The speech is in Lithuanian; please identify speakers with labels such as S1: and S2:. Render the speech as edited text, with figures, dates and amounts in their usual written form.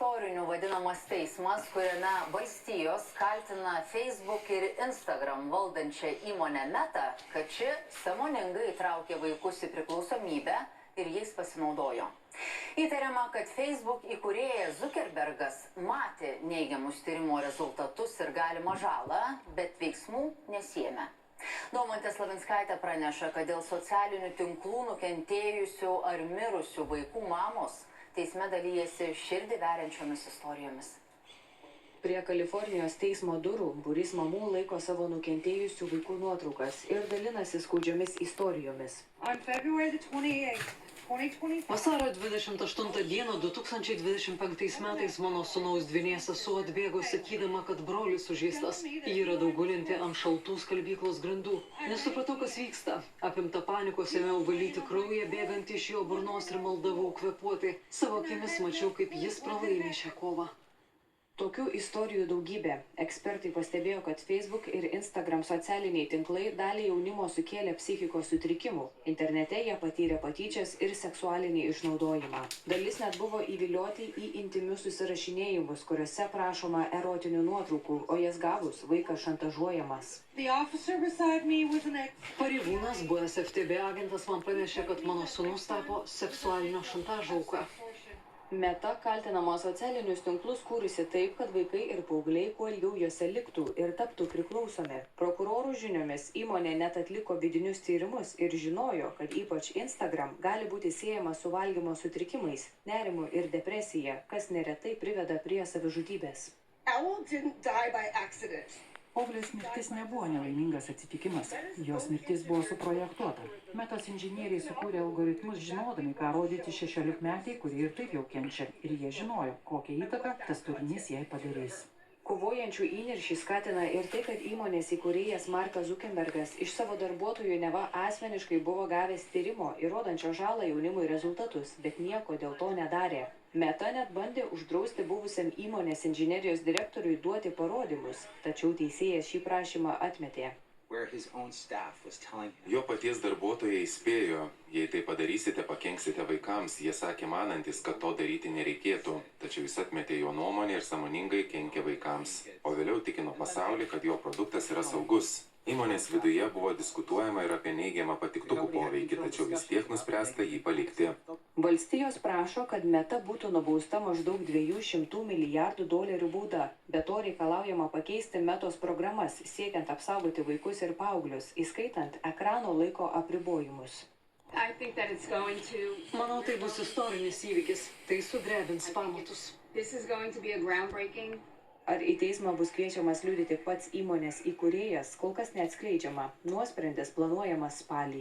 S1: istoriniu vadinamas teismas, kuriame valstijos kaltina Facebook ir Instagram valdančią įmonę Meta, kad ši sąmoningai įtraukė vaikus į priklausomybę ir jais pasinaudojo. Įtariama, kad Facebook įkūrėjas Zuckerbergas matė neigiamus tyrimo rezultatus ir galimą žalą, bet veiksmų nesiėmė. Domantė Slavinskaitė praneša, kad dėl socialinių tinklų nukentėjusių ar mirusių vaikų mamos teisme dalyjasi širdį veriančiomis istorijomis.
S2: Prie Kalifornijos teismo durų būrys mamų laiko savo nukentėjusių vaikų nuotraukas ir dalinasi skaudžiomis istorijomis.
S3: Vasario 28 dieną 2025 metais mano sūnaus dvynė sesuo atbėgo sakydama, kad brolis sužeistas. Ji radau gulinti ant šaltų skalbyklos grindų. Nesupratau, kas vyksta. Apimta panikos ėmiau valyti kraują bėgant iš jo burnos ir maldavau kvėpuoti. Savo akimis mačiau, kaip jis pralaimė šią kovą.
S2: Tokių istorijų daugybė. Ekspertai pastebėjo, kad Facebook ir Instagram socialiniai tinklai dalį jaunimo sukėlė psichikos sutrikimų. Internete jie patyrė patyčias ir seksualinį išnaudojimą. Dalis net buvo įvilioti į intimius susirašinėjimus, kuriuose prašoma erotinių nuotraukų, o jas gavus vaikas šantažuojamas.
S3: Pareigūnas, buvęs FTB agentas, man pranešė, kad mano sūnus tapo seksualinio šantažo auka.
S2: Meta kaltinama socialinius tinklus kūrusi taip, kad vaikai ir paaugliai kuo ilgiau juose liktų ir taptų priklausomi. Prokurorų žiniomis įmonė net atliko vidinius tyrimus ir žinojo, kad ypač Instagram gali būti siejama su valgymo sutrikimais, nerimu ir depresija, kas neretai priveda prie savižudybės.
S4: Oglės mirtis nebuvo nelaimingas atsitikimas. Jos mirtis buvo suprojektuota. Metos inžinieriai sukūrė algoritmus žinodami, ką rodyti 16-metei, kurie ir taip jau kenčia. Ir jie žinojo, kokią įtaką tas turinys jai padarys.
S2: Kovojančių įniršį skatina ir tai, kad įmonės įkūrėjas Markas Zuckerbergas iš savo darbuotojų neva asmeniškai buvo gavęs tyrimo įrodančio žalą jaunimui rezultatus, bet nieko dėl to nedarė. Meta net bandė uždrausti buvusiam įmonės inžinerijos direktoriui duoti parodymus, tačiau teisėjas šį prašymą atmetė.
S5: Jo paties darbuotojai įspėjo, jei tai padarysite, pakenksite vaikams, jie sakė manantis, kad to daryti nereikėtų, tačiau jis atmetė jo nuomonę ir sąmoningai kenkė vaikams, o vėliau tikino pasaulį, kad jo produktas yra saugus. Įmonės viduje buvo diskutuojama ir apie neigiamą patiktukų poveikį, tačiau vis tiek nuspręsta jį palikti.
S2: Valstijos prašo, kad Meta būtų nubausta maždaug $200 milijardų bauda. Be to reikalaujama pakeisti Metos programas, siekiant apsaugoti vaikus ir paauglius, įskaitant ekrano laiko apribojimus.
S3: Manau, tai bus istorinis įvykis. Tai sudrebins pamatus.
S2: Ar į teismą bus kviečiamas liudyti pats įmonės įkūrėjas, kol kas neatskleidžiama. Nuosprendis planuojamas spalį.